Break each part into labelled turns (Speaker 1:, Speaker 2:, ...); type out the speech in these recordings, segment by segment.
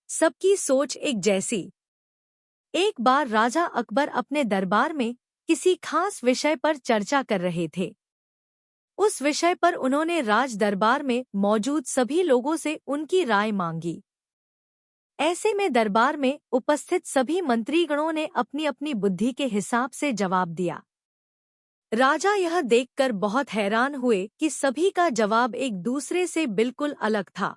Speaker 1: सबकी सोच एक जैसी। एक बार राजा अकबर अपने दरबार में किसी खास विषय पर चर्चा कर रहे थे। उस विषय पर उन्होंने राज दरबार में मौजूद सभी लोगों से उनकी राय मांगी। ऐसे में दरबार में उपस्थित सभी मंत्रीगणों ने अपनी अपनी बुद्धि के हिसाब से जवाब दिया। राजा यह देखकर बहुत हैरान हुए कि सभी का जवाब एक दूसरे से बिल्कुल अलग था।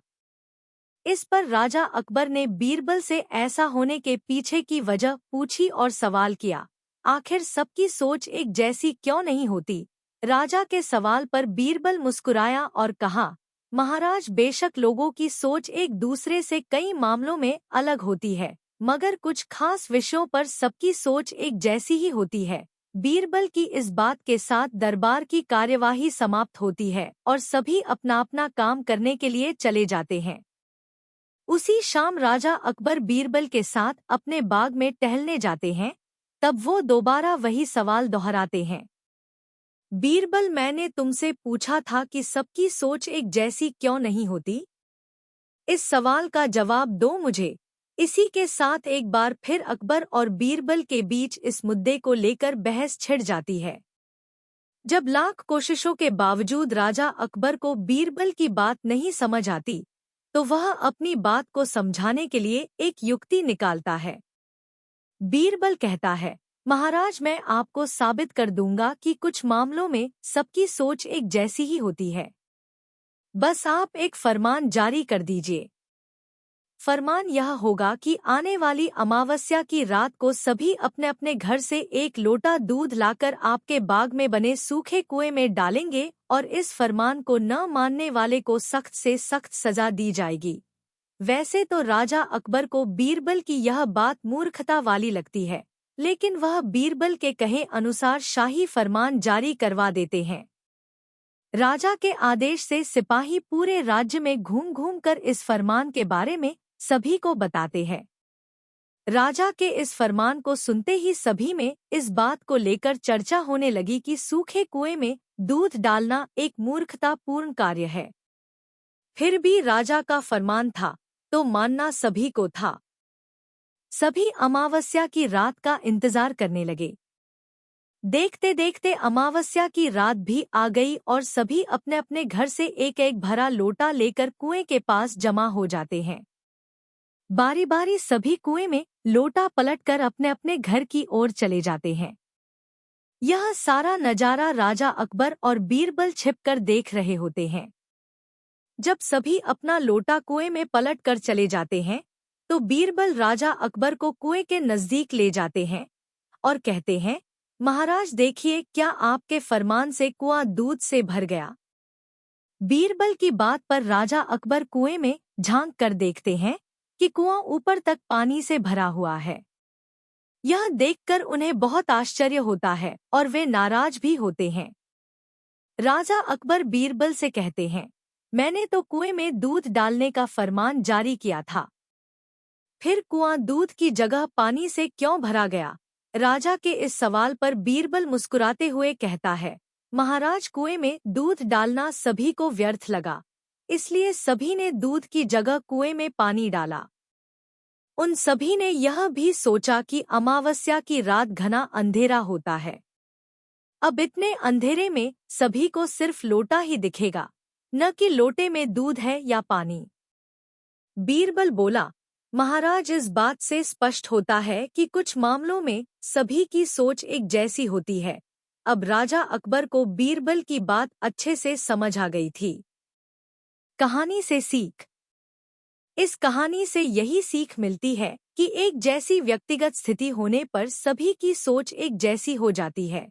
Speaker 1: इस पर राजा अकबर ने बीरबल से ऐसा होने के पीछे की वजह पूछी और सवाल किया, आखिर सबकी सोच एक जैसी क्यों नहीं होती? राजा के सवाल पर बीरबल मुस्कुराया और कहा, महाराज, बेशक लोगों की सोच एक दूसरे से कई मामलों में अलग होती है, मगर कुछ खास विषयों पर सबकी सोच एक जैसी ही होती है। बीरबल की इस बात के साथ दरबार की कार्यवाही समाप्त होती है और सभी अपना अपना काम करने के लिए चले जाते हैं। उसी शाम राजा अकबर बीरबल के साथ अपने बाग में टहलने जाते हैं। तब वो दोबारा वही सवाल दोहराते हैं, बीरबल, मैंने तुमसे पूछा था कि सबकी सोच एक जैसी क्यों नहीं होती? इस सवाल का जवाब दो मुझे। इसी के साथ एक बार फिर अकबर और बीरबल के बीच इस मुद्दे को लेकर बहस छिड़ जाती है। जब लाख कोशिशों के बावजूद राजा अकबर को बीरबल की बात नहीं समझ आती, तो वह अपनी बात को समझाने के लिए एक युक्ति निकालता है। बीरबल कहता है, महाराज, मैं आपको साबित कर दूंगा कि कुछ मामलों में सबकी सोच एक जैसी ही होती है। बस आप एक फरमान जारी कर दीजिए। फरमान यह होगा कि आने वाली अमावस्या की रात को सभी अपने अपने घर से एक लोटा दूध लाकर आपके बाग में बने सूखे कुएं में डालेंगे और इस फरमान को न मानने वाले को सख्त से सख्त सजा दी जाएगी। वैसे तो राजा अकबर को बीरबल की यह बात मूर्खता वाली लगती है, लेकिन वह बीरबल के कहे अनुसार शाही फरमान जारी करवा देते हैं। राजा के आदेश से सिपाही पूरे राज्य में घूम घूम कर इस फरमान के बारे में सभी को बताते हैं। राजा के इस फरमान को सुनते ही सभी में इस बात को लेकर चर्चा होने लगी कि सूखे कुएं में दूध डालना एक मूर्खतापूर्ण कार्य है। फिर भी राजा का फरमान था, तो मानना सभी को था। सभी अमावस्या की रात का इंतजार करने लगे। देखते देखते अमावस्या की रात भी आ गई और सभी अपने अपने घर से एक एक भरा लोटा लेकर कुएं के पास जमा हो जाते हैं। बारी बारी सभी कुएं में लोटा पलटकर अपने अपने घर की ओर चले जाते हैं। यह सारा नजारा राजा अकबर और बीरबल छिपकर देख रहे होते हैं। जब सभी अपना लोटा कुएं में पलटकर चले जाते हैं, तो बीरबल राजा अकबर को कुएं के नजदीक ले जाते हैं और कहते हैं, महाराज देखिए, क्या आपके फरमान से कुआं दूध से भर गया? बीरबल की बात पर राजा अकबर कुएं में झांक कर देखते हैं कि कुआं ऊपर तक पानी से भरा हुआ है। यह देखकर उन्हें बहुत आश्चर्य होता है और वे नाराज भी होते हैं। राजा अकबर बीरबल से कहते हैं, मैंने तो कुएं में दूध डालने का फरमान जारी किया था, फिर कुआं दूध की जगह पानी से क्यों भरा गया? राजा के इस सवाल पर बीरबल मुस्कुराते हुए कहता है, महाराज, कुएं में दूध डालना सभी को व्यर्थ लगा, इसलिए सभी ने दूध की जगह कुएं में पानी डाला। उन सभी ने यह भी सोचा कि अमावस्या की रात घना अंधेरा होता है। अब इतने अंधेरे में सभी को सिर्फ लोटा ही दिखेगा, न कि लोटे में दूध है या पानी। बीरबल बोला, महाराज, इस बात से स्पष्ट होता है कि कुछ मामलों में सभी की सोच एक जैसी होती है। अब राजा अकबर को बीरबल की बात अच्छे से समझ आ गई थी। कहानी से सीख। इस कहानी से यही सीख मिलती है कि एक जैसी व्यक्तिगत स्थिति होने पर सभी की सोच एक जैसी हो जाती है।